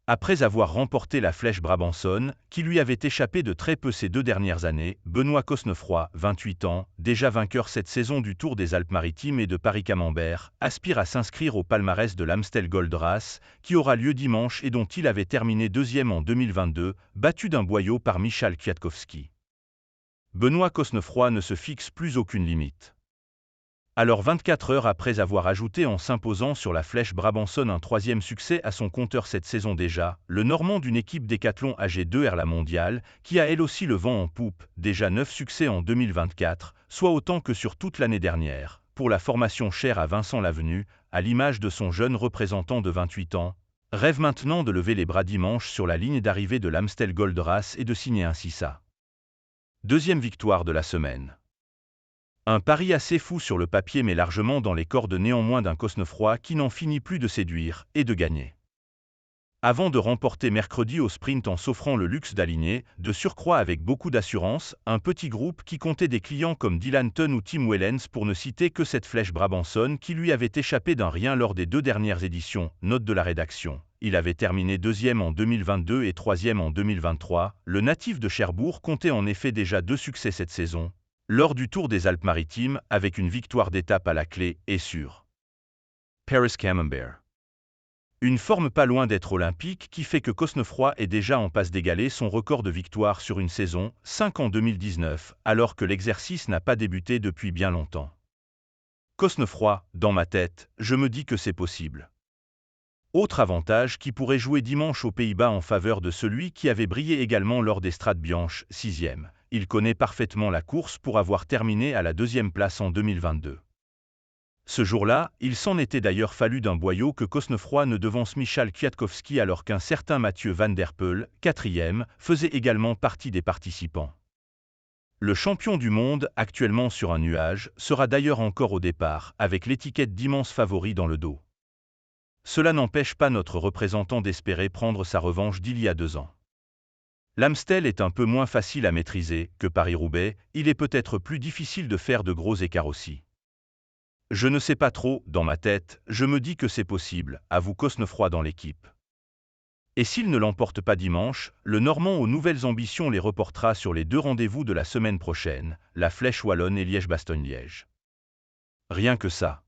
Après avoir remporté la Flèche Brabançonne, qui lui avait échappé de très peu ces 2 dernières années, Benoît Cosnefroy, 28 ans, déjà vainqueur cette saison du Tour des Alpes-Maritimes et de Paris-Camembert, aspire à s'inscrire au palmarès de l'Amstel Gold Race, qui aura lieu dimanche et dont il avait terminé 2e en 2022, battu d'un boyau par Michał Kwiatkowski. Benoît Cosnefroy ne se fixe plus aucune limite. Alors 24 heures après avoir ajouté en s'imposant sur la Flèche Brabançonne un 3e succès à son compteur cette saison déjà, le Normand d'une équipe Décathlon AG2R La Mondiale, qui a elle aussi le vent en poupe, déjà 9 succès en 2024, soit autant que sur toute l'année dernière, pour la formation chère à Vincent Lavenu, à l'image de son jeune représentant de 28 ans, rêve maintenant de lever les bras dimanche sur la ligne d'arrivée de l'Amstel Gold Race et de signer ainsi sa 2e victoire de la semaine. Un pari assez fou sur le papier mais largement dans les cordes néanmoins d'un Cosnefroy qui n'en finit plus de séduire et de gagner. Avant de remporter mercredi au sprint en s'offrant le luxe d'aligner, de surcroît avec beaucoup d'assurance, un petit groupe qui comptait des clients comme Dylan Tun ou Tim Wellens pour ne citer que cette Flèche Brabançonne qui lui avait échappé d'un rien lors des 2 dernières éditions, note de la rédaction. Il avait terminé 2e en 2022 et 3e en 2023, le natif de Cherbourg comptait en effet déjà 2 succès cette saison, lors du Tour des Alpes-Maritimes, avec une victoire d'étape à la clé et sur Paris-Camembert. Une forme pas loin d'être olympique qui fait que Cosnefroy est déjà en passe d'égaler son record de victoires sur une saison, 5 en 2019, alors que l'exercice n'a pas débuté depuis bien longtemps. Cosnefroy, dans ma tête, je me dis que c'est possible. Autre avantage qui pourrait jouer dimanche aux Pays-Bas en faveur de celui qui avait brillé également lors des Strade Bianche, 6e. Il connaît parfaitement la course pour avoir terminé à la 2e place en 2022. Ce jour-là, il s'en était d'ailleurs fallu d'un boyau que Cosnefroy ne devance Michał Kwiatkowski alors qu'un certain Mathieu Van Der Poel, 4e, faisait également partie des participants. Le champion du monde, actuellement sur un nuage, sera d'ailleurs encore au départ, avec l'étiquette d'immense favori dans le dos. Cela n'empêche pas notre représentant d'espérer prendre sa revanche d'il y a 2 ans. L'Amstel est un peu moins facile à maîtriser que Paris-Roubaix, il est peut-être plus difficile de faire de gros écarts aussi. Je ne sais pas trop, dans ma tête, je me dis que c'est possible, avoue Cosnefroy dans l'équipe. Et s'il ne l'emporte pas dimanche, le Normand aux nouvelles ambitions les reportera sur les 2 rendez-vous de la semaine prochaine, la Flèche Wallonne et Liège-Bastogne-Liège. Rien que ça.